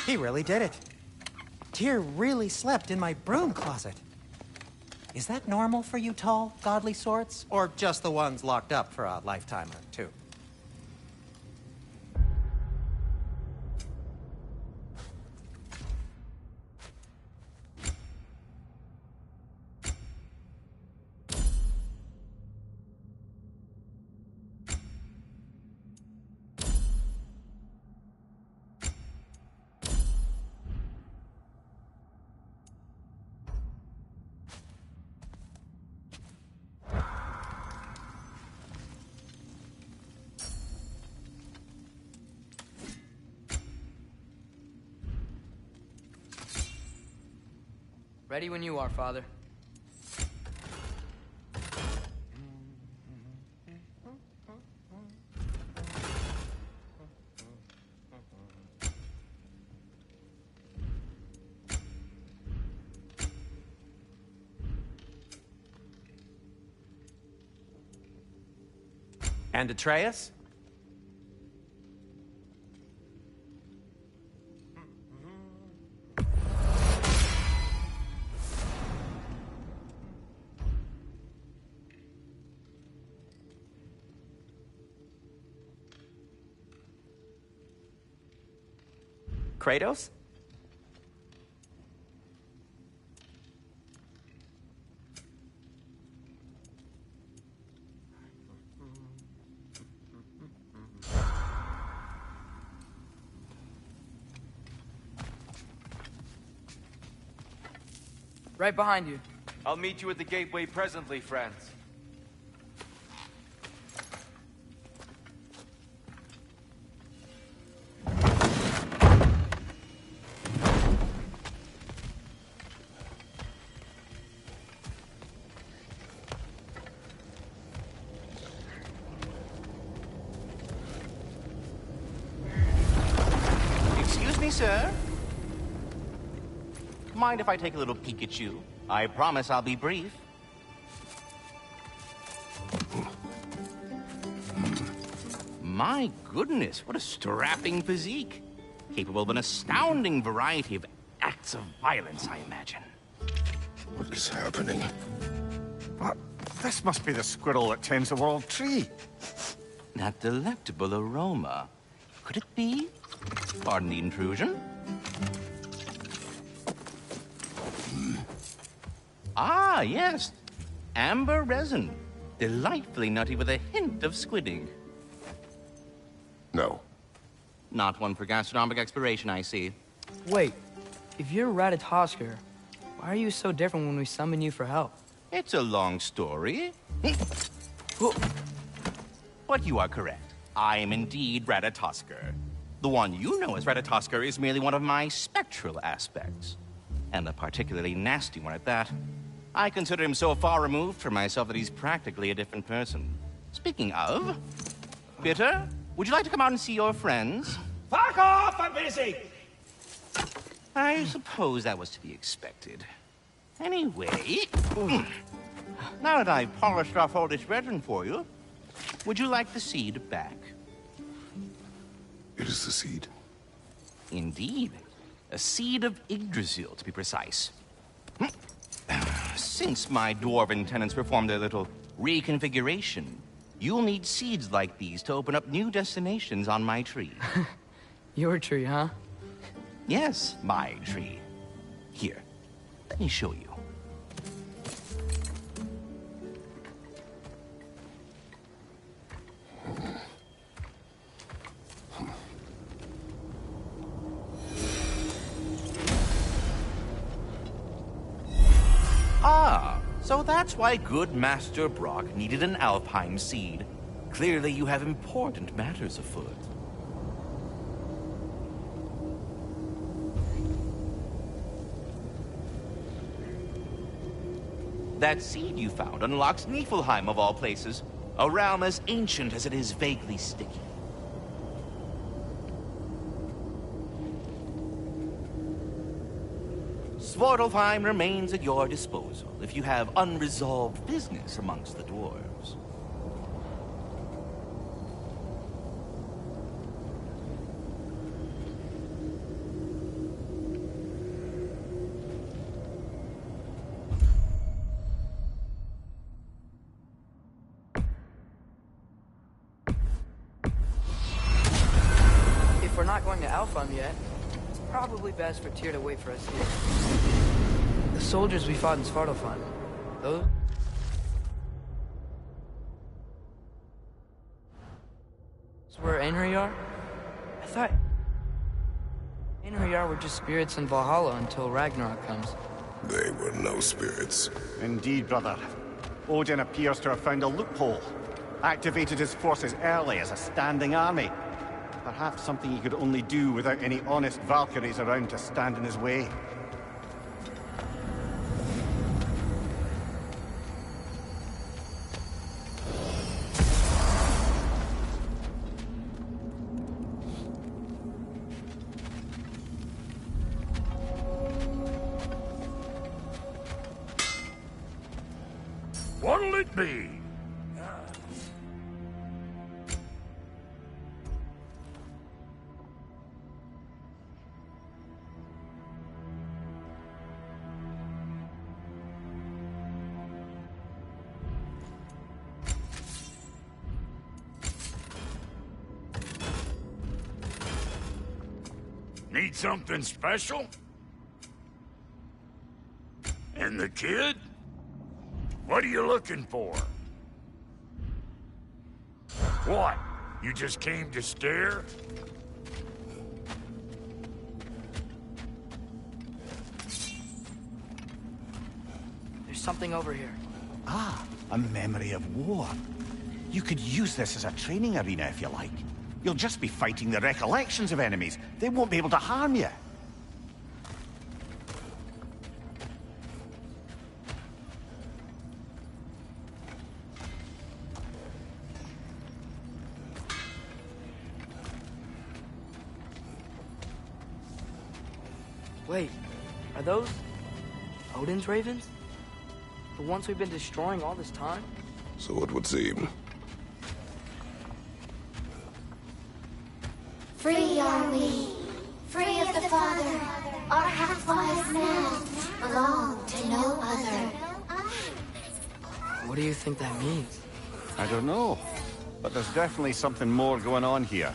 He really did it. Tyr really slept in my broom closet. Is that normal for you tall, godly sorts? Or just the ones locked up for a lifetime or two? Ready when you are, Father. And Atreus? Kratos? Right behind you. I'll meet you at the gateway presently, friends. Excuse me, sir. Mind if I take a little peek at you? I promise I'll be brief. My goodness, what a strapping physique. Capable of an astounding variety of acts of violence, I imagine. What is happening? What? This must be the squirrel that tends the world tree. That delectable aroma. Could it be? Pardon the intrusion. Ah, yes. Amber resin. Delightfully nutty with a hint of squidding. No. Not one for gastronomic exploration, I see. Wait, if you're Ratatoskr, why are you so different when we summon you for help? It's a long story. But you are correct. I am indeed Ratatoskr. The one you know as Ratatoskr is merely one of my spectral aspects. And a particularly nasty one at that. I consider him so far removed from myself that he's practically a different person. Speaking of, Bitter, would you like to come out and see your friends? Fuck off! I'm busy! I suppose that was to be expected. Anyway, now that I've polished off all this resin for you, would you like the seed back? It is the seed. Indeed. A seed of Yggdrasil, to be precise. Since my dwarven tenants performed a little reconfiguration, you'll need seeds like these to open up new destinations on my tree. Your tree, huh? Yes, my tree. Here, let me show you. Ah, so that's why good Master Brock needed an Alpine seed. Clearly you have important matters afoot. That seed you found unlocks Niflheim of all places, a realm as ancient as it is vaguely sticky. Svartalfheim remains at your disposal if you have unresolved business amongst the dwarves. Alfheim yet. It's probably best for Tyr to wait for us here. The soldiers we fought in Svartalfheim, those... where Einherjar? I thought Einherjar were just spirits in Valhalla until Ragnarok comes. They were no spirits. Indeed, brother. Odin appears to have found a loophole. Activated his forces early as a standing army. Perhaps something he could only do without any honest Valkyries around to stand in his way. What'll it be? Need something special? And the kid? What are you looking for? What? You just came to stare? There's something over here. Ah, a memory of war. You could use this as a training arena if you like. You'll just be fighting the recollections of enemies. They won't be able to harm you. Wait, are those Odin's ravens? The ones we've been destroying all this time? So it would seem. Free are we, free of the Father. Our half-wise man belong to no other. What do you think that means? I don't know, but there's definitely something more going on here.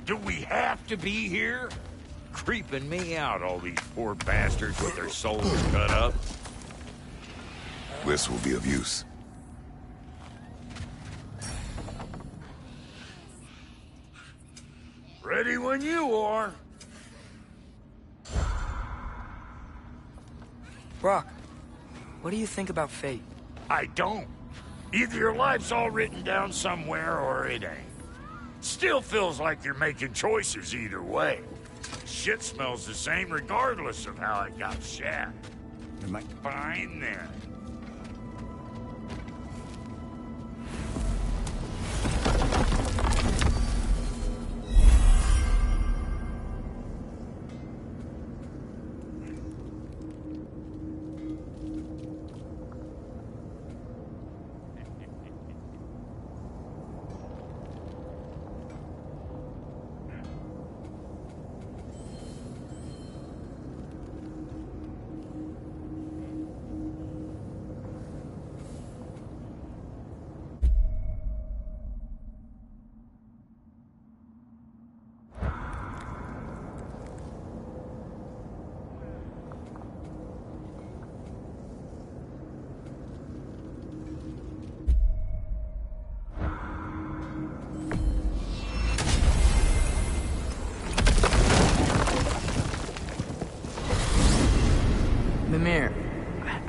Do we have to be here? Creeping me out, all these poor bastards with their souls cut up. This will be of use. Ready when you are. Brock, what do you think about fate? I don't. Either your life's all written down somewhere or it ain't. Still feels like you're making choices either way. Shit smells the same regardless of how it got shat. Fine then.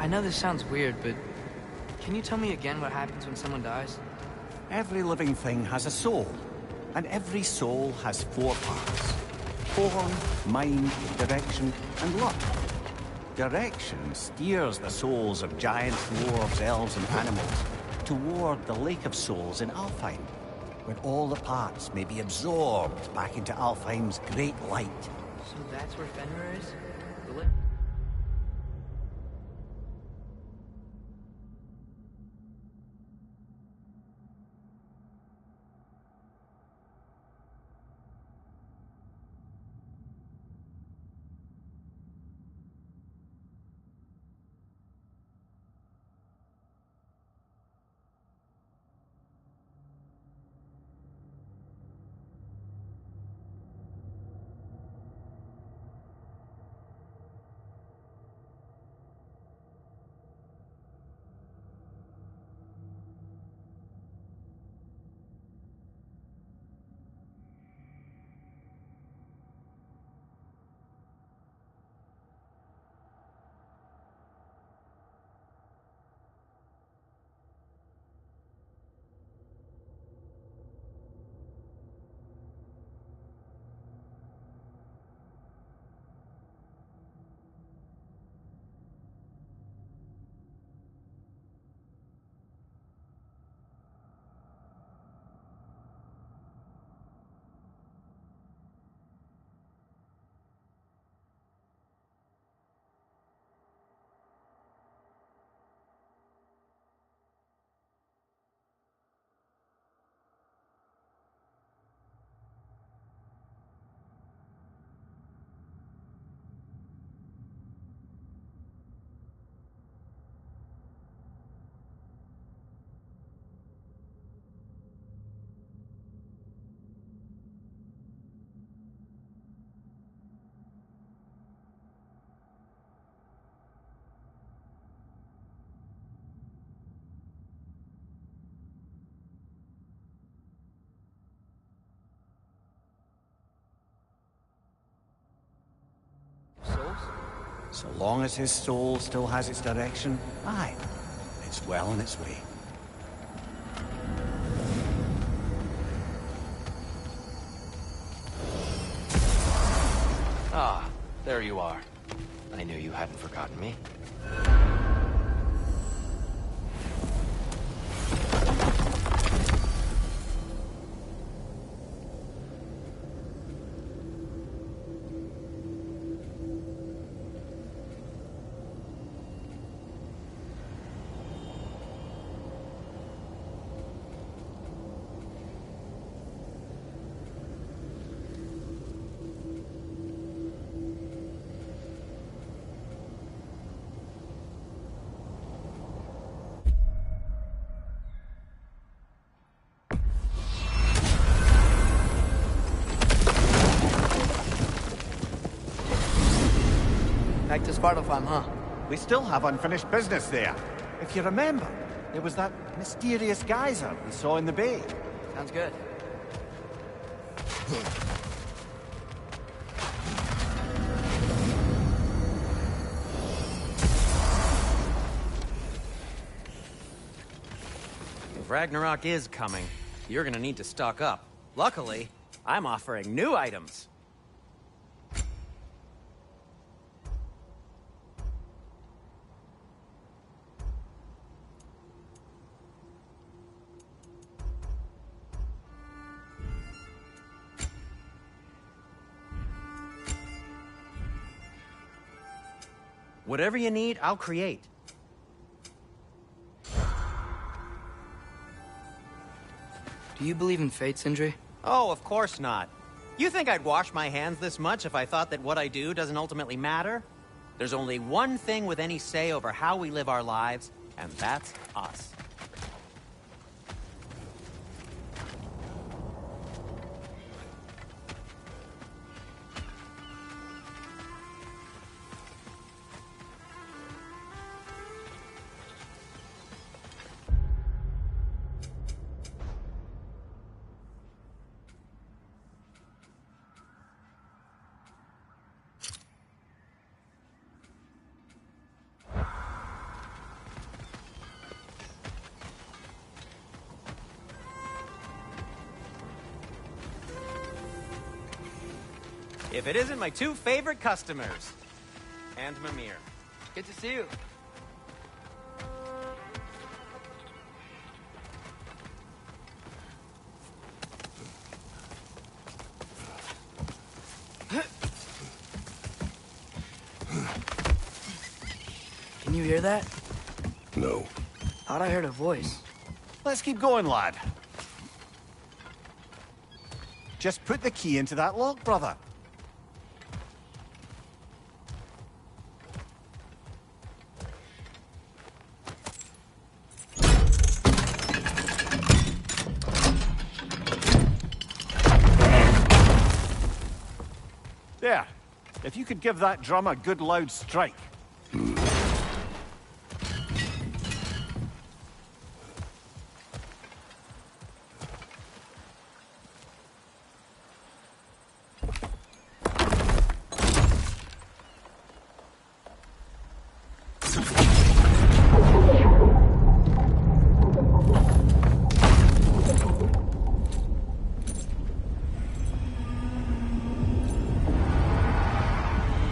I know this sounds weird, but can you tell me again what happens when someone dies? Every living thing has a soul, and every soul has 4 parts. Form, mind, direction, and luck. Direction steers the souls of giants, dwarves, elves, and animals toward the Lake of Souls in Alfheim, where all the parts may be absorbed back into Alfheim's great light. So that's where Fenrir is? Souls? So long as his soul still has its direction, aye, it's well on its way. Ah, there you are. I knew you hadn't forgotten me. Back to Svartalfheim, huh? We still have unfinished business there. If you remember, there was that mysterious geyser we saw in the bay. Sounds good. If Ragnarok is coming, you're gonna need to stock up. Luckily, I'm offering new items. Whatever you need, I'll create. Do you believe in fate, Sindri? Oh, of course not. You think I'd wash my hands this much if I thought that what I do doesn't ultimately matter? There's only one thing with any say over how we live our lives, and that's us. If it isn't my two favorite customers. And Mimir. Good to see you. Can you hear that? No. Thought I heard a voice. Let's keep going, lad. Just put the key into that lock, brother. There. If you could give that drum a good loud strike.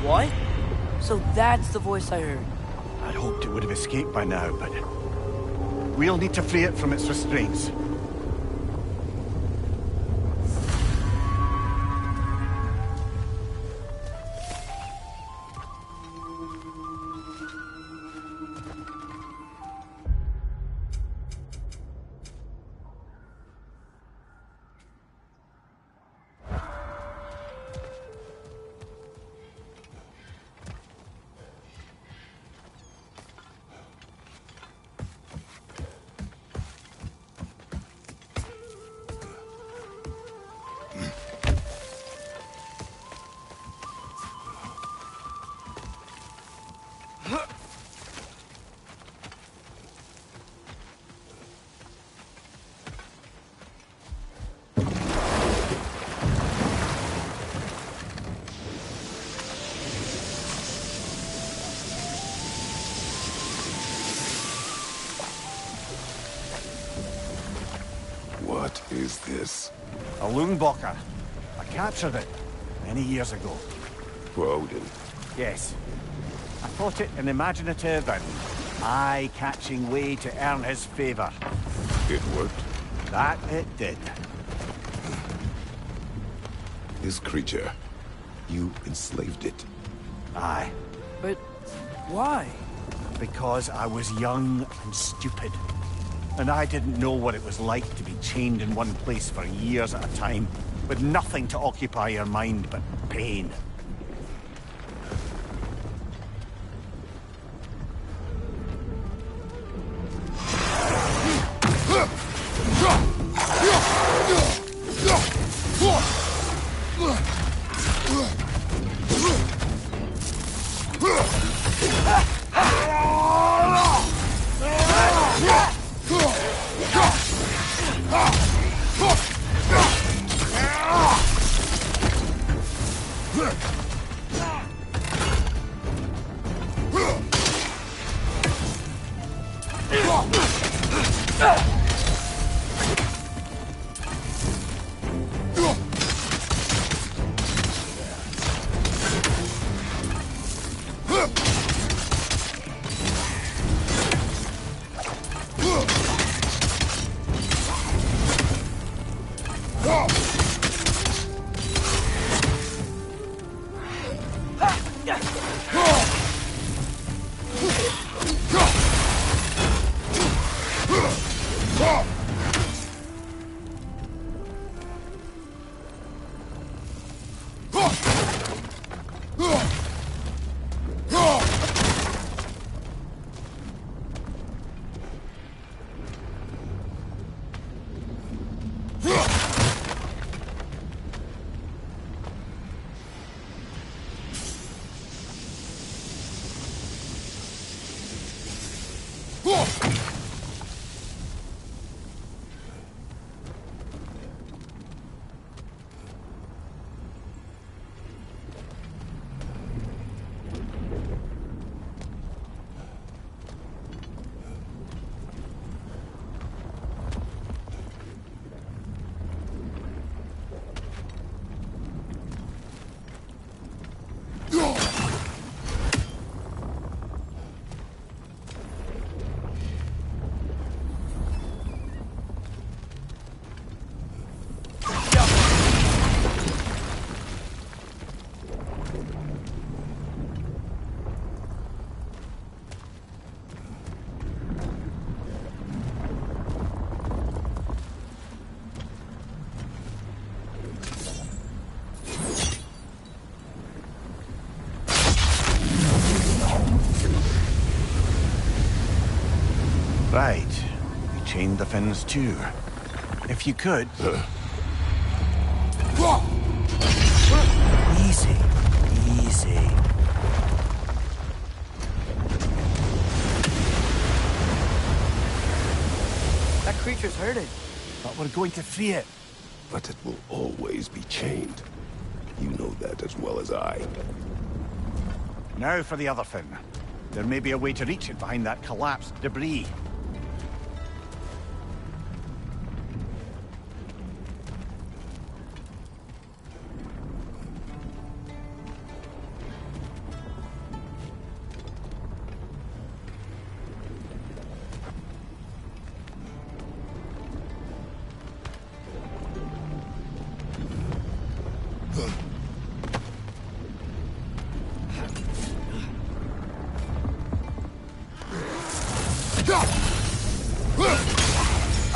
What? So that's the voice I heard. I'd hoped it would have escaped by now, but we'll need to free it from its restraints. What is this? A Loonbocker. I captured it many years ago. For Odin. Yes. I thought it an imaginative and eye-catching way to earn his favor. It worked? That it did. This creature, you enslaved it. Aye. But why? Because I was young and stupid. And I didn't know what it was like to be chained in one place for years at a time, with nothing to occupy your mind but pain. find the fins too. If you could... Easy. Easy. That creature's hurting. But we're going to free it. But it will always be chained. You know that as well as I. Now for the other fin. There may be a way to reach it behind that collapsed debris.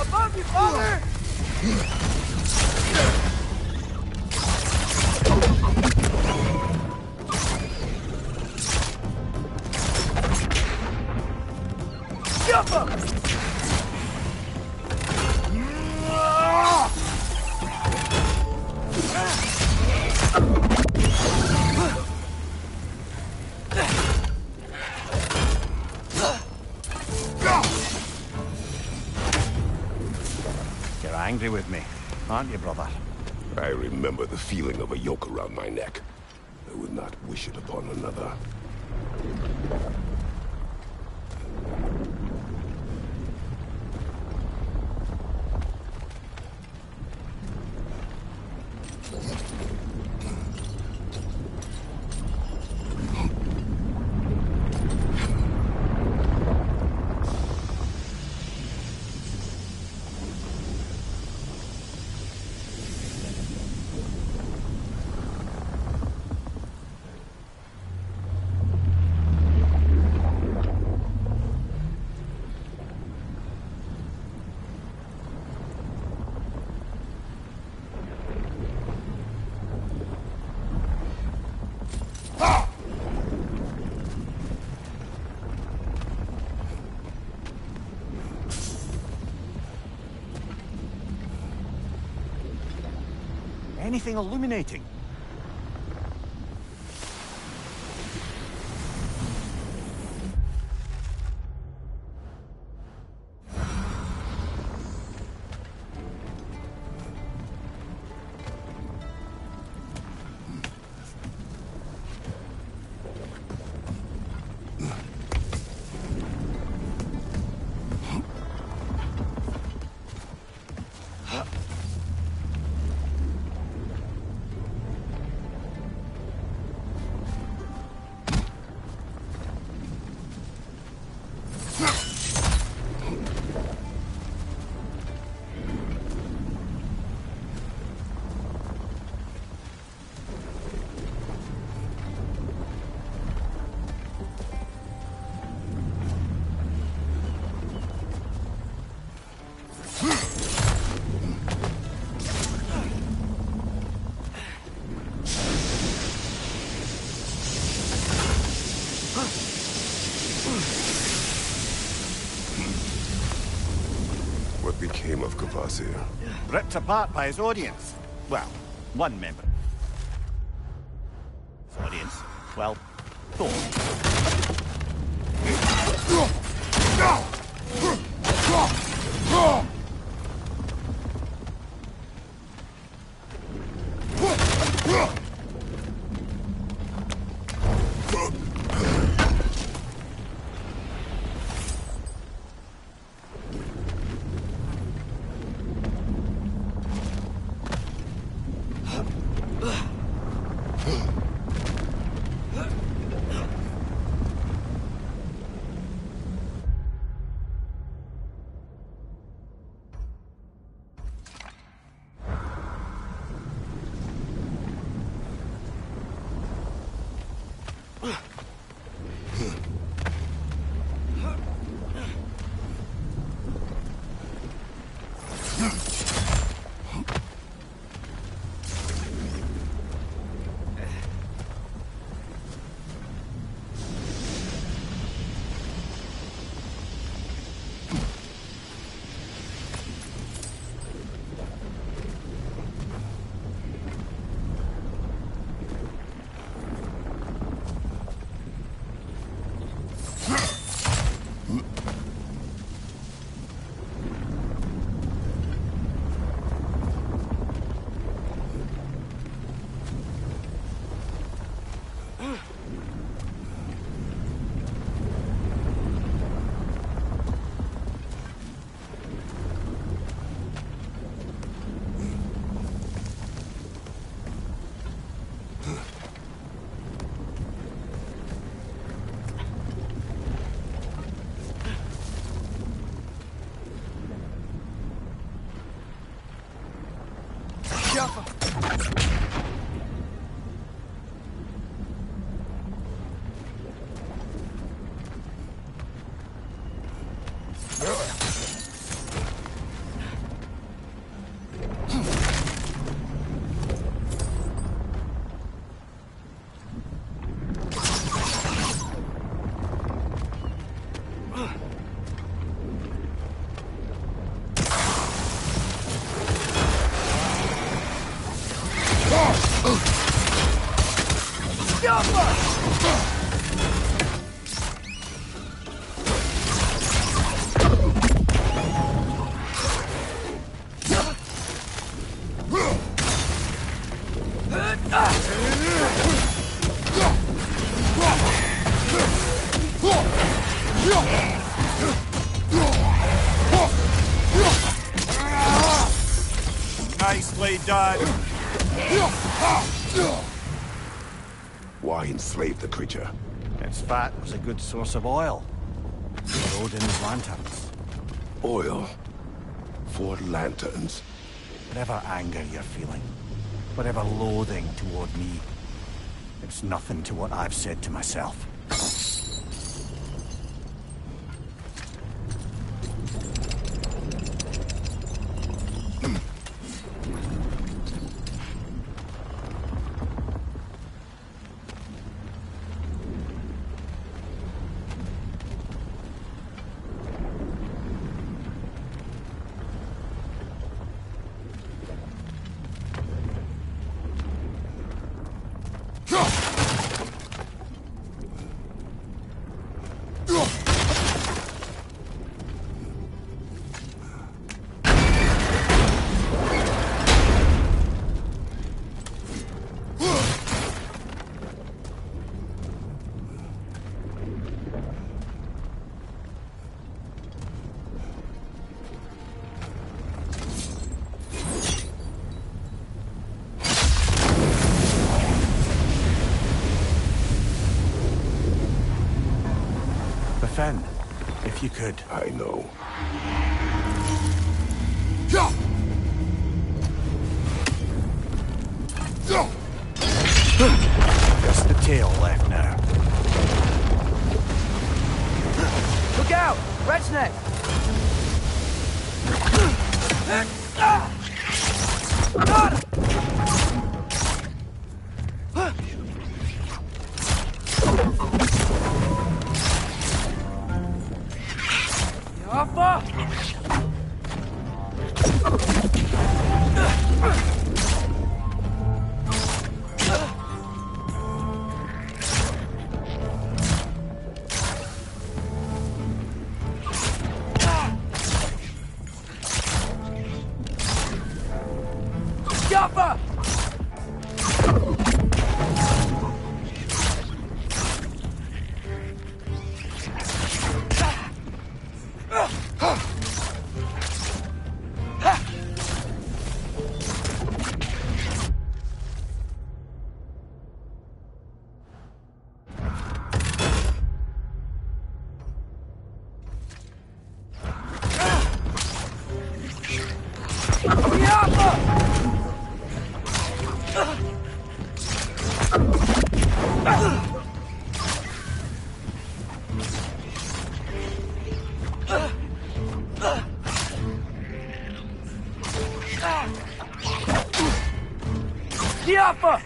Above you, father! Jump up! You're angry with me, aren't you, brother? I remember the feeling of a yoke around my neck. I would not wish it upon another. Anything illuminating? What became of Kvasir? Ripped apart by his audience. Well, one member. His audience? Well, Nicely done. Why enslave the creature? Its fat was a good source of oil. For Odin's lanterns. Oil. For lanterns. Whatever anger you're feeling, whatever loathing toward me, it's nothing to what I've said to myself. Fen, if you could. I know. Just the tail left now. Look out! Red's neck! Got him! Alpha! Jaffa! Jaffa!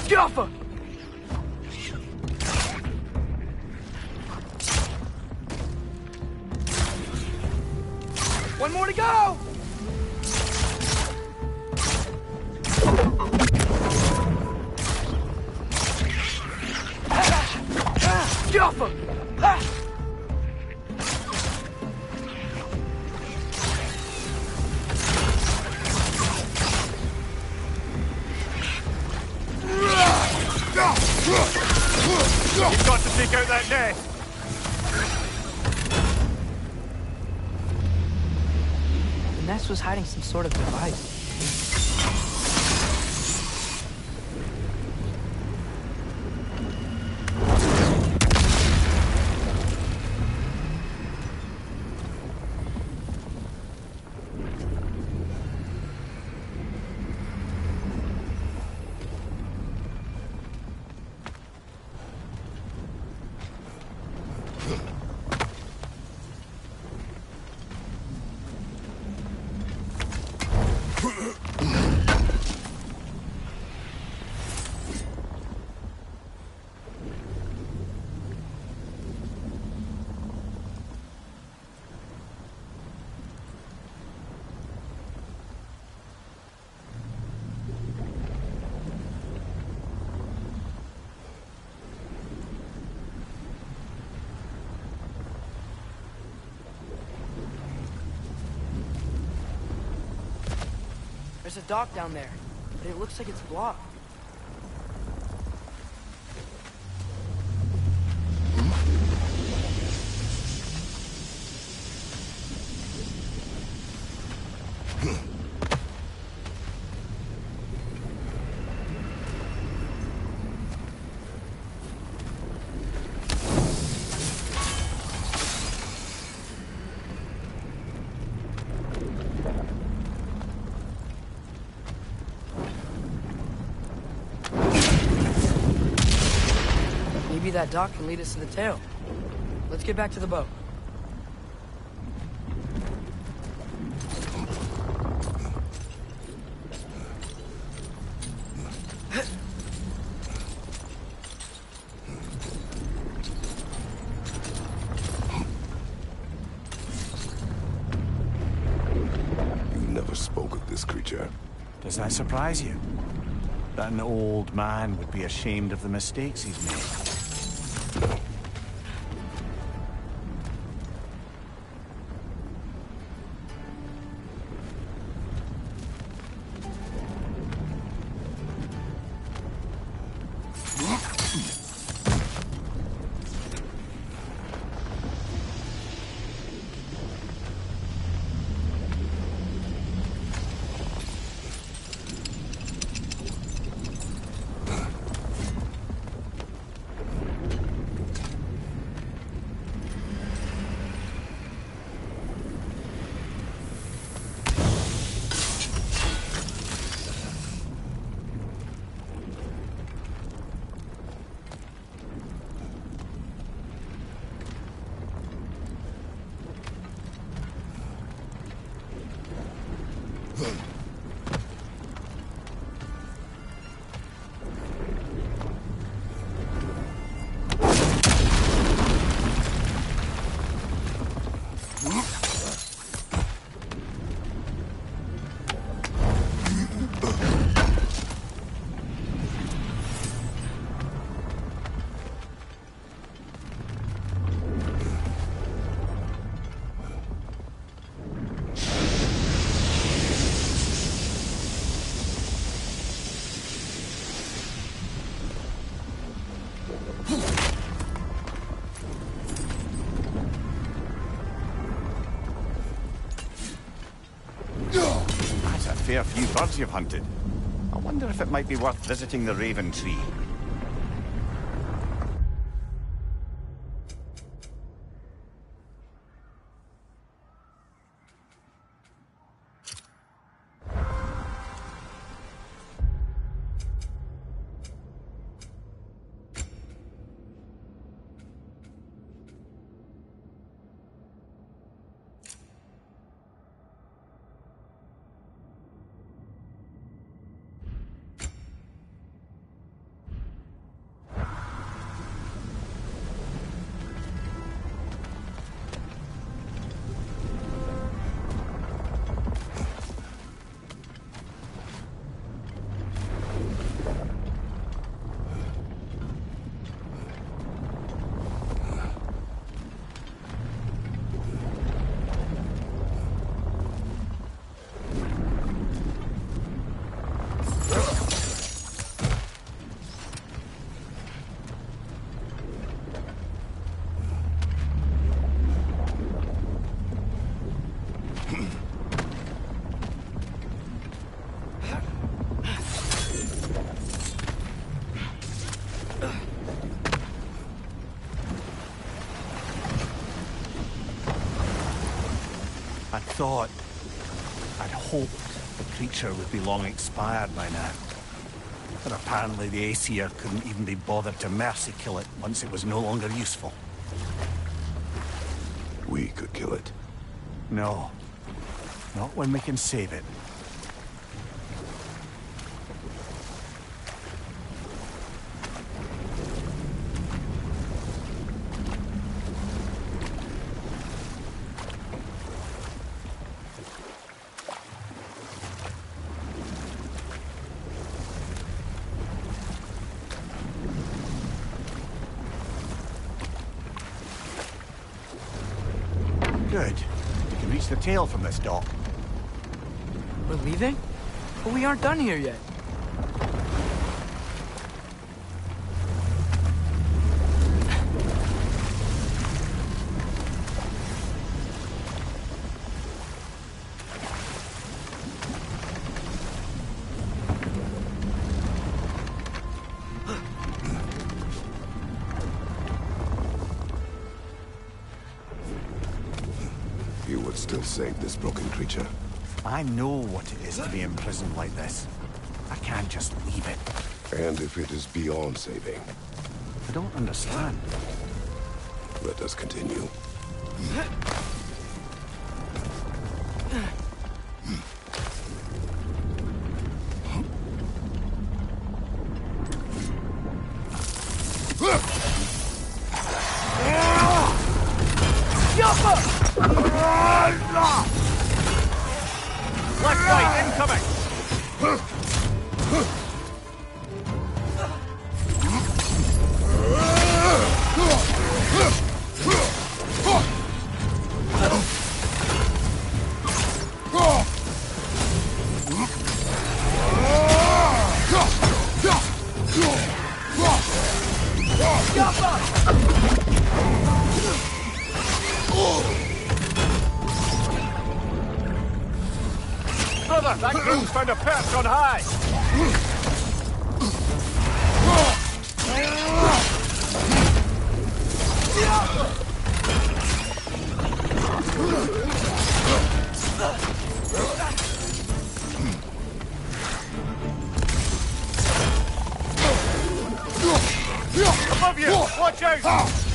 Jaffa! One more to go! Jaffa! You've got to take out that nest! The nest was hiding some sort of device. There's a dock down there, but it looks like it's blocked. Maybe that dock can lead us to the tail. Let's get back to the boat. You never spoke of this creature. Does that surprise you? That an old man would be ashamed of the mistakes he's made. That's a fair few birds you've hunted. I wonder if it might be worth visiting the Raven Tree. thought. I'd hoped the creature would be long expired by now. But apparently the Aesir couldn't even be bothered to mercy kill it once it was no longer useful. We could kill it. No. Not when we can save it. Good. You can reach the tail from this dock. We're leaving? But we aren't done here yet. You would still save this broken creature. I know what it is to be imprisoned like this. I can't just leave it. And if it is beyond saving, I don't understand. let us continue. Left side, incoming! Brother, that groom's found a perch on high! Above you! Watch out!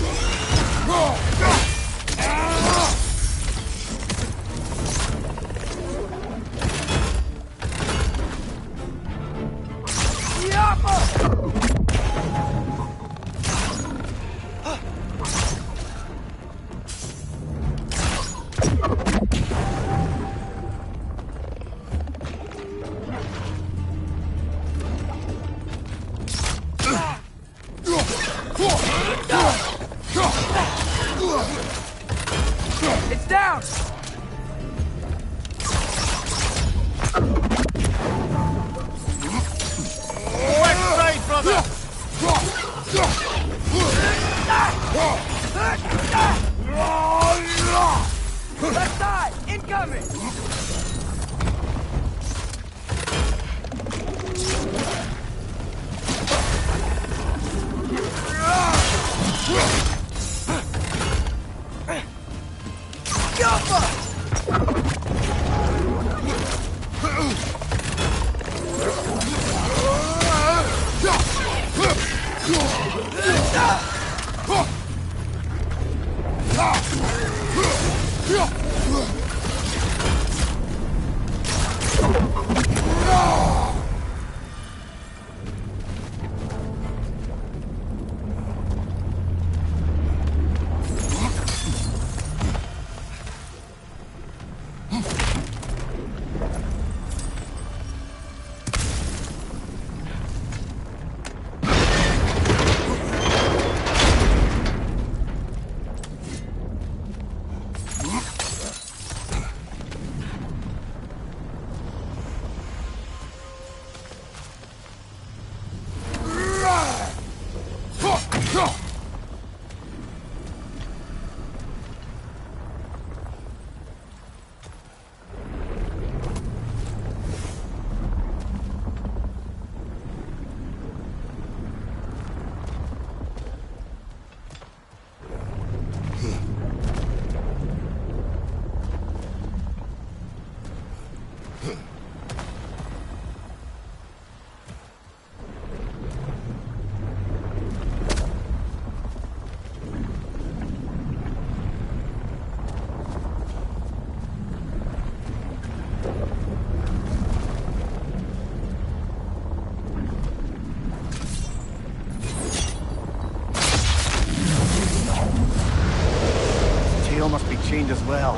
well.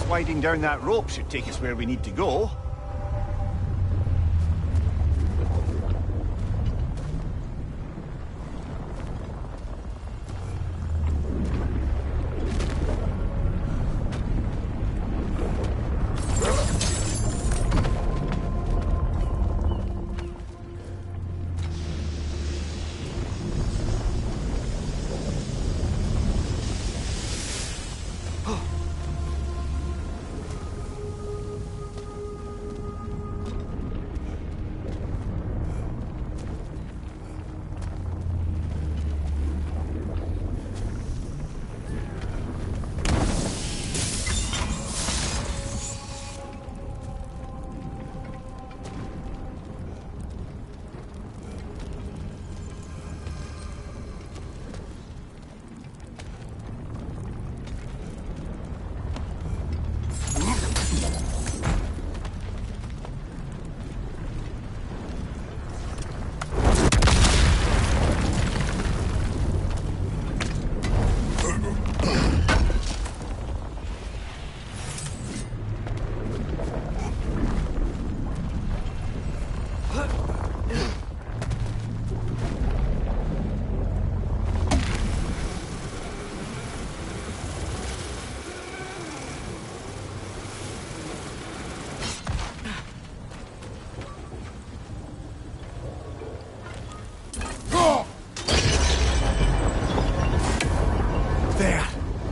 Sliding down that rope should take us where we need to go.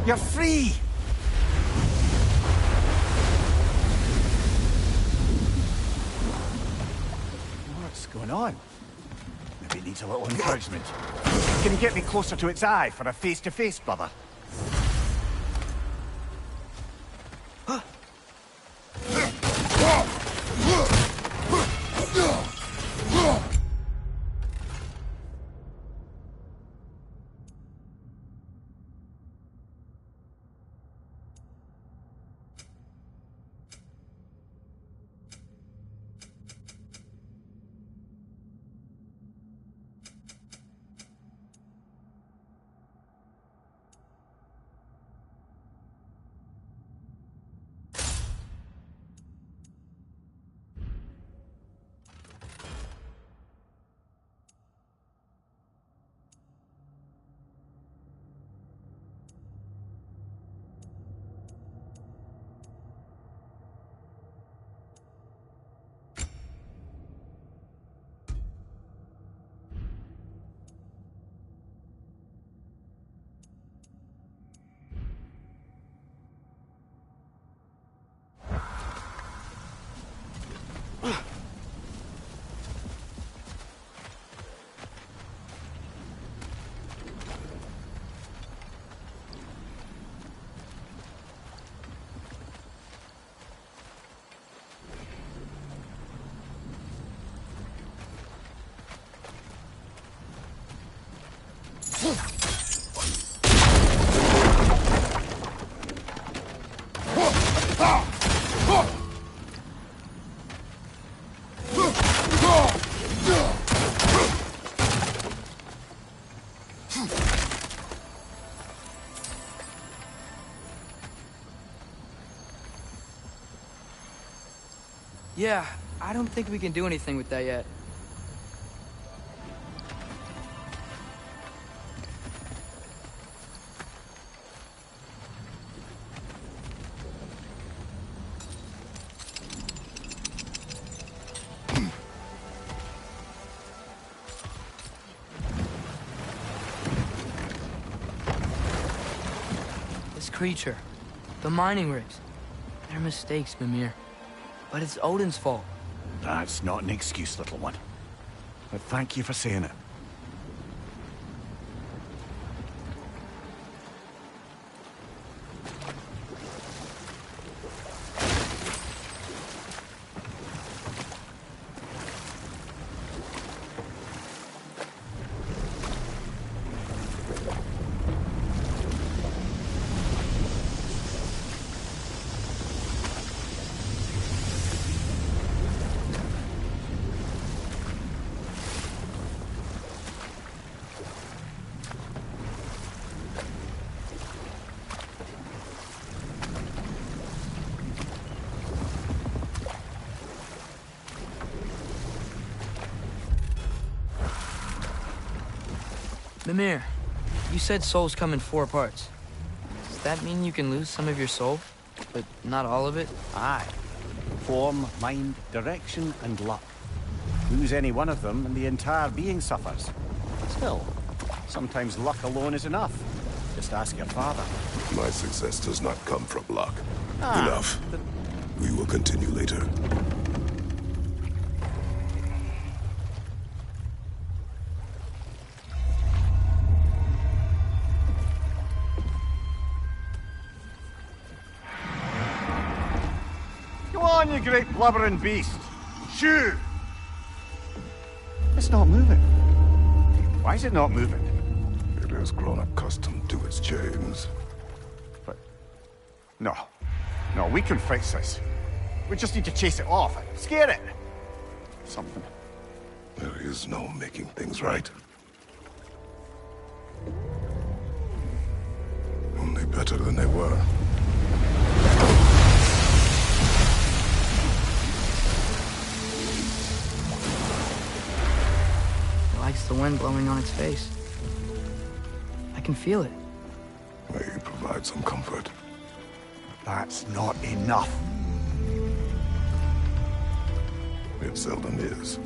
You're free! What's going on? Maybe it needs a little encouragement. Can you get me closer to its eye for a face-to-face, brother? Yeah, I don't think we can do anything with that yet. This creature, the mining rigs, they're mistakes, Mimir. But it's Odin's fault. That's not an excuse, little one. But thank you for saying it. Mimir, you said souls come in 4 parts. Does that mean you can lose some of your soul, but not all of it? Aye. Form, mind, direction, and luck. Lose any one of them, and the entire being suffers. Still, sometimes luck alone is enough. Just ask your father. My success does not come from luck. Enough. We will continue later. Go on, you great blubbering beast. Shoo! It's not moving. Why is it not moving? It has grown accustomed to its chains. But... No. No, we can fix this. We just need to chase it off. Scare it. Something. There is no making things right. Only better than they were. It likes the wind blowing on its face. I can feel it. May you provide some comfort. That's not enough. It seldom is.